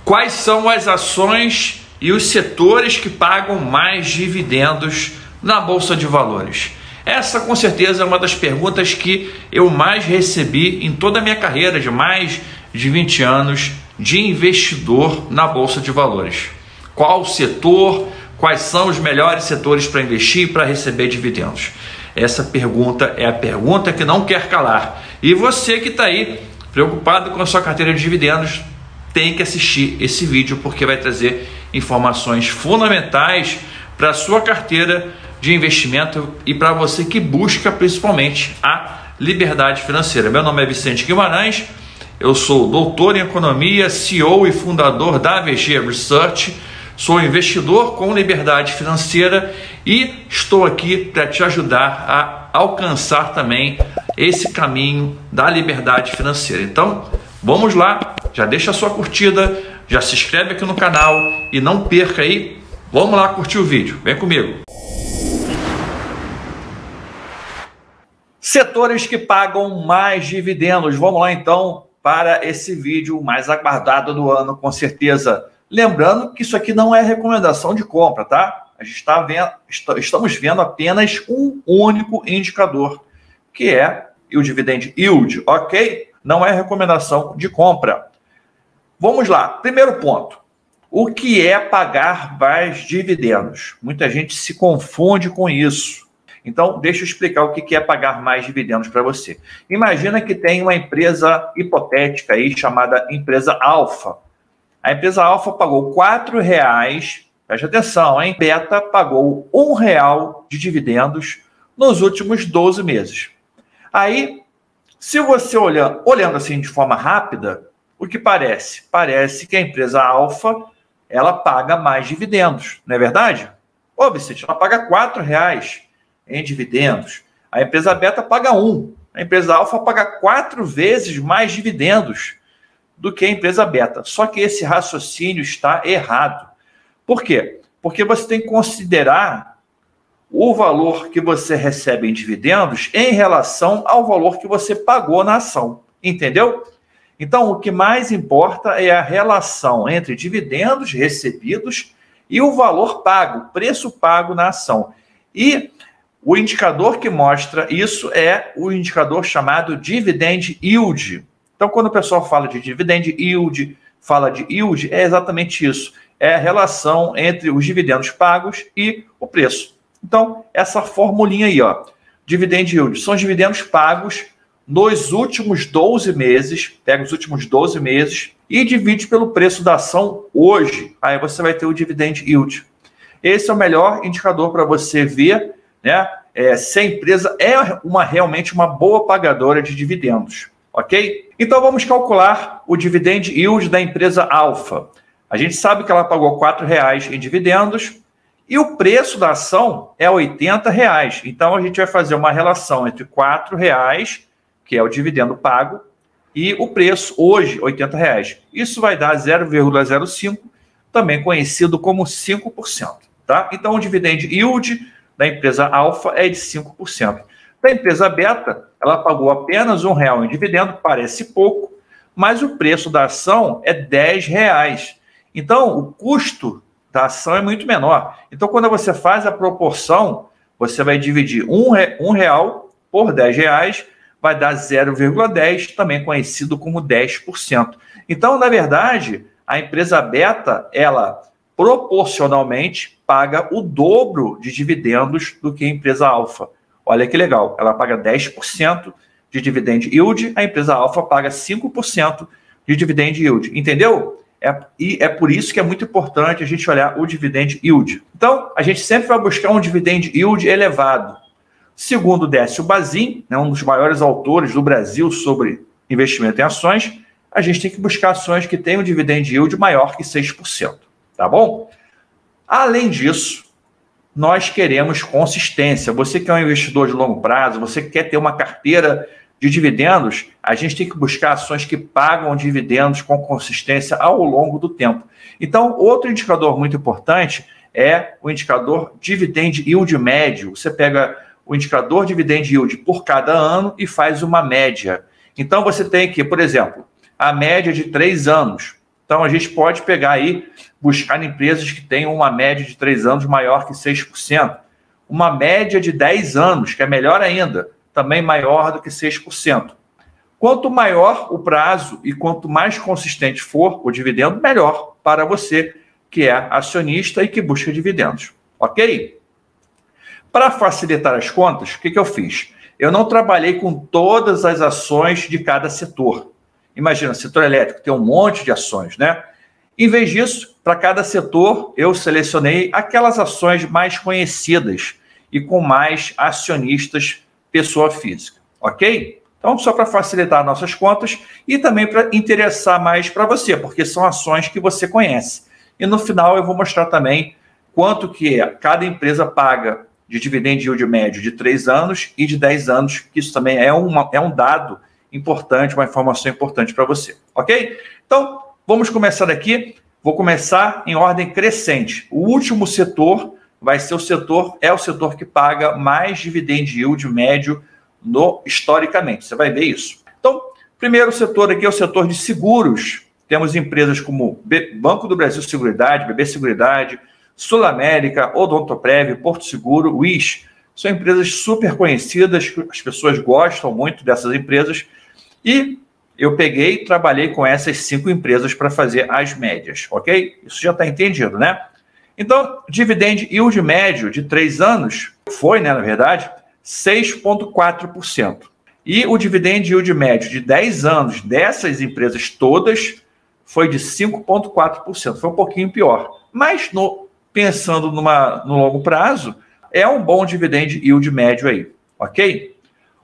Quais são as ações e os setores que pagam mais dividendos na Bolsa de Valores? Essa, com certeza, é uma das perguntas que eu mais recebi em toda a minha carreira de mais de 20 anos de investidor na Bolsa de Valores. Qual setor, quais são os melhores setores para investir e para receber dividendos? Essa pergunta é a pergunta que não quer calar. E você que está aí preocupado com a sua carteira de dividendos, tem que assistir esse vídeo porque vai trazer informações fundamentais para a sua carteira de investimento e para você que busca principalmente a liberdade financeira. Meu nome é Vicente Guimarães, eu sou doutor em economia, CEO e fundador da AVG Research, sou investidor com liberdade financeira e estou aqui para te ajudar a alcançar também esse caminho da liberdade financeira. Então, vamos lá, já deixa a sua curtida, já se inscreve aqui no canal e não perca aí. Vamos lá curtir o vídeo, vem comigo. Setores que pagam mais dividendos. Vamos lá então para esse vídeo mais aguardado do ano, com certeza. Lembrando que isso aqui não é recomendação de compra, tá? A gente estamos vendo apenas um único indicador, que é o Dividend Yield, ok? Não é recomendação de compra. Vamos lá, primeiro ponto. O que é pagar mais dividendos? Muita gente se confunde com isso. Então, deixa eu explicar o que é pagar mais dividendos para você. Imagina que tem uma empresa hipotética aí chamada empresa Alfa. A empresa Alfa pagou R$4, preste atenção, hein? Beta pagou R$1 de dividendos nos últimos 12 meses. Aí, se você olhando assim de forma rápida, o que parece? Parece que a empresa Alfa, ela paga mais dividendos, não é verdade? Ô, Vicente, ela paga R$4 em dividendos. A empresa Beta paga 1. A empresa Alfa paga 4 vezes mais dividendos do que a empresa Beta. Só que esse raciocínio está errado. Por quê? Porque você tem que considerar o valor que você recebe em dividendos em relação ao valor que você pagou na ação. Entendeu? Então, o que mais importa é a relação entre dividendos recebidos e o valor pago, o preço pago na ação. E o indicador que mostra isso é o indicador chamado Dividend Yield. Então, quando o pessoal fala de Dividend Yield, fala de yield, é exatamente isso. É a relação entre os dividendos pagos e o preço. Então, essa formulinha aí, ó, Dividend Yield, são os dividendos pagos nos últimos 12 meses, pega os últimos 12 meses e divide pelo preço da ação hoje. Aí você vai ter o Dividend Yield. Esse é o melhor indicador para você ver, né, se a empresa é realmente uma boa pagadora de dividendos, ok? Então vamos calcular o Dividend Yield da empresa Alfa. A gente sabe que ela pagou R$4 em dividendos e o preço da ação é R$80. Então a gente vai fazer uma relação entre R$4, que é o dividendo pago, e o preço hoje, R$80. Isso vai dar 0,05, também conhecido como 5%. Tá? Então o Dividend Yield da empresa Alfa é de 5%. Da empresa Beta, ela pagou apenas R$1 em dividendo, parece pouco, mas o preço da ação é R$10. Então, o custo da ação é muito menor. Então, quando você faz a proporção, você vai dividir R$1 por R$10, vai dar 0,10, também conhecido como 10%. Então, na verdade, a empresa Beta, ela proporcionalmente paga o dobro de dividendos do que a empresa Alfa. Olha que legal, ela paga 10% de Dividend Yield, a empresa Alfa paga 5% de Dividend Yield. Entendeu? E é por isso que é muito importante a gente olhar o Dividend Yield. Então, a gente sempre vai buscar um Dividend Yield elevado. Segundo Décio Bazin, né, um dos maiores autores do Brasil sobre investimento em ações, a gente tem que buscar ações que tenham um Dividend Yield maior que 6%. Tá bom? Além disso, nós queremos consistência. Você que é um investidor de longo prazo, você que quer ter uma carteira de dividendos, a gente tem que buscar ações que pagam dividendos com consistência ao longo do tempo. Então, outro indicador muito importante é o indicador Dividend Yield médio. Você pega o indicador Dividend Yield por cada ano e faz uma média. Então, você tem que, por exemplo, a média de 3 anos. Então, a gente pode pegar aí, buscar empresas que tenham uma média de 3 anos maior que 6%. Uma média de 10 anos, que é melhor ainda, também maior do que 6%. Quanto maior o prazo e quanto mais consistente for o dividendo, melhor para você, que é acionista e que busca dividendos. Ok? Para facilitar as contas, o que eu fiz? Eu não trabalhei com todas as ações de cada setor. Imagina, setor elétrico tem um monte de ações, né? Em vez disso, para cada setor, eu selecionei aquelas ações mais conhecidas e com mais acionistas, pessoa física. Ok? Então, só para facilitar nossas contas e também para interessar mais para você, porque são ações que você conhece. E no final eu vou mostrar também quanto que cada empresa paga de dividend yield médio de 3 anos e de 10 anos, que isso também é um dado importante, uma informação importante para você, ok? Então, vamos começar aqui. Vou começar em ordem crescente. O último setor vai ser o setor que paga mais dividend yield médio historicamente. Você vai ver isso. Então, primeiro setor aqui é o setor de seguros. Temos empresas como Banco do Brasil Seguridade, BB Seguridade, Sul América, Odontoprev, Porto Seguro, Wish. São empresas super conhecidas, as pessoas gostam muito dessas empresas. E eu peguei e trabalhei com essas 5 empresas para fazer as médias, ok? Isso já está entendido, né? Então, dividend yield médio de 3 anos foi, né, na verdade, 6,4%. E o dividend yield médio de 10 anos dessas empresas todas foi de 5,4%. Foi um pouquinho pior. Mas, pensando no longo prazo, é um bom dividend yield médio aí, ok?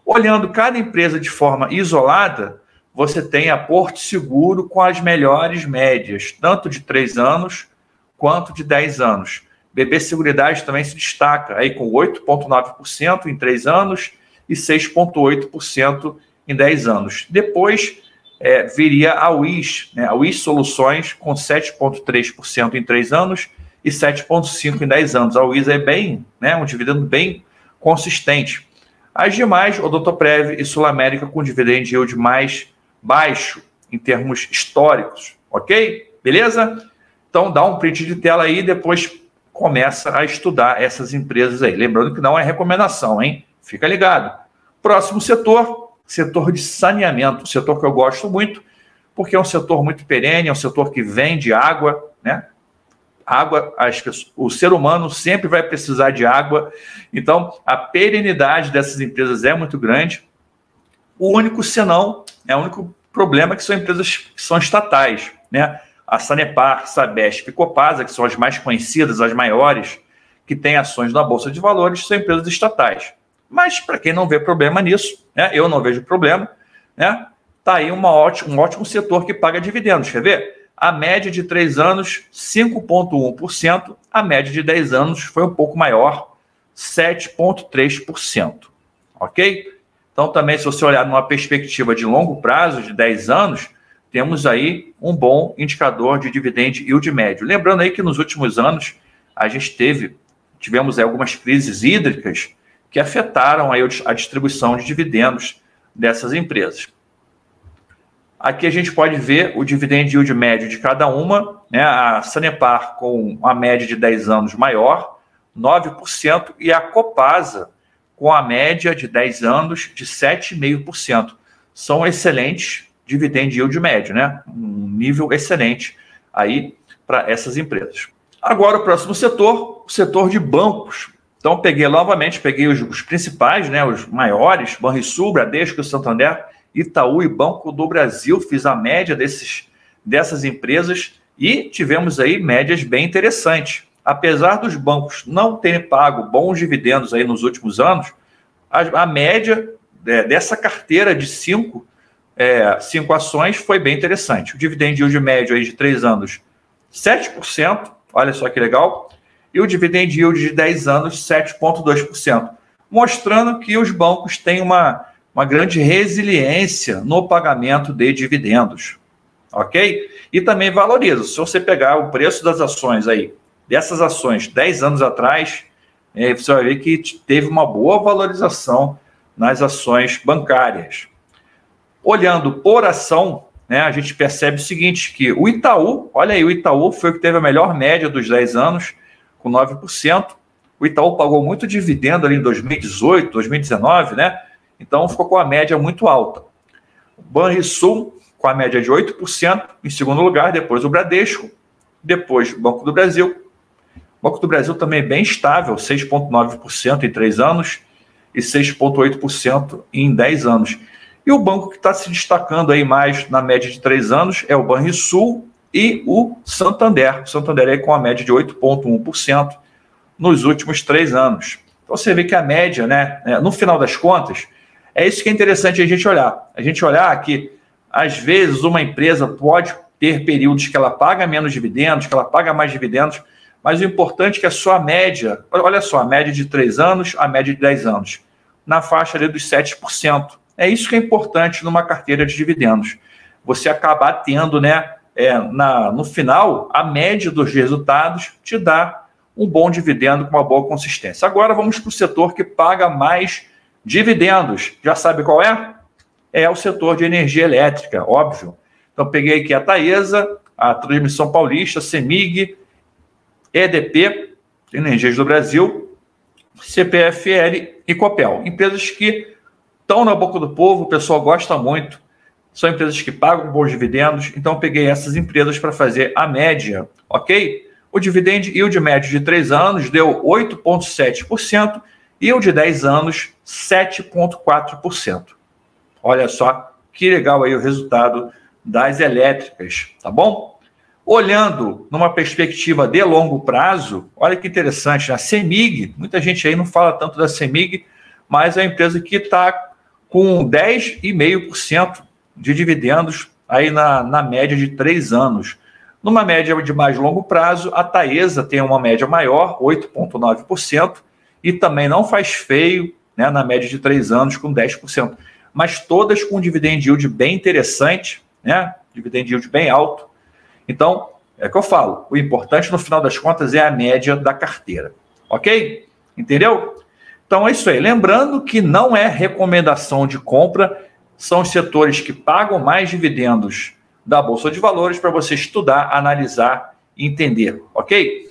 Olhando cada empresa de forma isolada, você tem a Porto Seguro com as melhores médias, tanto de 3 anos quanto de 10 anos. BB Seguridade também se destaca, aí com 8,9% em 3 anos e 6,8% em 10 anos. Depois viria a Wish, né? A Wish Soluções com 7,3% em 3 anos e 7,5% em 10 anos. A Wish é bem, né, um dividendo bem consistente. As demais, Odontoprev e Sul América com dividend yield mais baixo em termos históricos, ok? Beleza? Então dá um print de tela aí e depois começa a estudar essas empresas aí. Lembrando que não é recomendação, hein? Fica ligado. Próximo setor, setor de saneamento, setor que eu gosto muito, porque é um setor muito perene, é um setor que vende água, né? Água, o ser humano sempre vai precisar de água, então a perenidade dessas empresas é muito grande. O único problema é que são empresas que são estatais, né? A Sanepar, Sabesp e Copasa, que são as mais conhecidas, as maiores, que têm ações na Bolsa de Valores, são empresas estatais. Mas para quem não vê problema nisso, né? Eu não vejo problema, né? Tá aí um ótimo setor que paga dividendos, quer ver? A média de 3 anos, 5,1%. A média de 10 anos foi um pouco maior, 7,3%. Ok? Então, também, se você olhar numa perspectiva de longo prazo, de 10 anos, temos aí um bom indicador de dividend yield médio. Lembrando aí que nos últimos anos, a gente tivemos aí algumas crises hídricas que afetaram aí a distribuição de dividendos dessas empresas. Aqui a gente pode ver o dividend yield médio de cada uma, né? A Sanepar com uma média de 10 anos maior, 9%, e a Copasa com a média de 10 anos de 7,5%. São excelentes dividend yield médio, né? Um nível excelente aí para essas empresas. Agora o próximo setor, o setor de bancos. Então peguei os principais, né? Os maiores, Banrisul, Bradesco, Santander, Itaú e Banco do Brasil. Fiz a média dessas empresas e tivemos aí médias bem interessantes. Apesar dos bancos não terem pago bons dividendos aí nos últimos anos, a média dessa carteira de 5 ações foi bem interessante. O dividend yield médio aí de 3 anos, 7%, olha só que legal, e o dividend yield de 10 anos, 7,2%, mostrando que os bancos têm uma grande resiliência no pagamento de dividendos, ok? E também valoriza. Se você pegar o preço das ações aí, dessas ações 10 anos atrás, você vai ver que teve uma boa valorização nas ações bancárias. Olhando por ação, né, a gente percebe o seguinte, que o Itaú, olha aí, o Itaú foi o que teve a melhor média dos 10 anos, com 9%. O Itaú pagou muito dividendo ali em 2018, 2019, né? Então ficou com a média muito alta. O Banrisul, com a média de 8%, em segundo lugar, depois o Bradesco, depois o Banco do Brasil. O Banco do Brasil também é bem estável, 6,9% em 3 anos e 6,8% em 10 anos. E o banco que está se destacando aí mais na média de 3 anos é o Banrisul e o Santander. O Santander aí com a média de 8,1% nos últimos 3 anos. Então você vê que a média, né, no final das contas, é isso que é interessante a gente olhar. A gente olhar que, às vezes, uma empresa pode ter períodos que ela paga menos dividendos, que ela paga mais dividendos, mas o importante é que a sua média, olha só, a média de 3 anos, a média de 10 anos, na faixa ali dos 7%. É isso que é importante numa carteira de dividendos. Você acabar tendo, né, no final, a média dos resultados te dá um bom dividendo com uma boa consistência. Agora vamos para o setor que paga mais dividendos. Já sabe qual é? É o setor de energia elétrica, óbvio. Então peguei aqui a Taesa, a Transmissão Paulista, CEMIG, EDP, Energias do Brasil, CPFL e Copel. Empresas que estão na boca do povo, o pessoal gosta muito, são empresas que pagam bons dividendos, então peguei essas empresas para fazer a média, ok? O dividend yield médio de 3 anos deu 8,7% e o de 10 anos 7,4%. Olha só que legal aí o resultado das elétricas, tá bom? Olhando numa perspectiva de longo prazo, olha que interessante, a CEMIG, muita gente aí não fala tanto da CEMIG, mas é a empresa que está com 10,5% de dividendos aí na média de 3 anos. Numa média de mais longo prazo, a Taesa tem uma média maior, 8,9%, e também não faz feio, né, na média de 3 anos, com 10%. Mas todas com dividend yield bem interessante, né, dividend yield bem alto. Então, é o que eu falo, o importante no final das contas é a média da carteira, ok? Entendeu? Então é isso aí. Lembrando que não é recomendação de compra, são os setores que pagam mais dividendos da Bolsa de Valores para você estudar, analisar e entender, ok?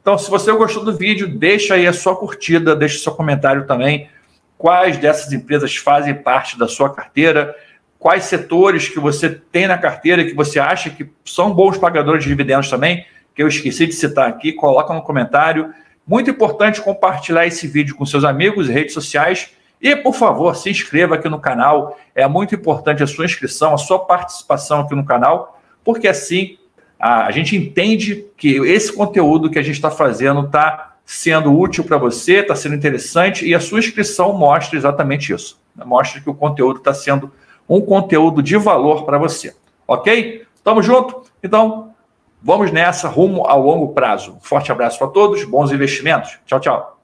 Então, se você gostou do vídeo, deixa aí a sua curtida, deixa seu comentário também. Quais dessas empresas fazem parte da sua carteira? Quais setores que você tem na carteira que você acha que são bons pagadores de dividendos também, que eu esqueci de citar aqui, coloca no comentário. Muito importante compartilhar esse vídeo com seus amigos e redes sociais. E, por favor, se inscreva aqui no canal. É muito importante a sua inscrição, a sua participação aqui no canal, porque assim a gente entende que esse conteúdo que a gente está fazendo está sendo útil para você, está sendo interessante, e a sua inscrição mostra exatamente isso. Mostra que o conteúdo está sendo um conteúdo de valor para você. Ok? Tamo junto? Então, vamos nessa, rumo ao longo prazo. Um forte abraço para todos, bons investimentos. Tchau, tchau.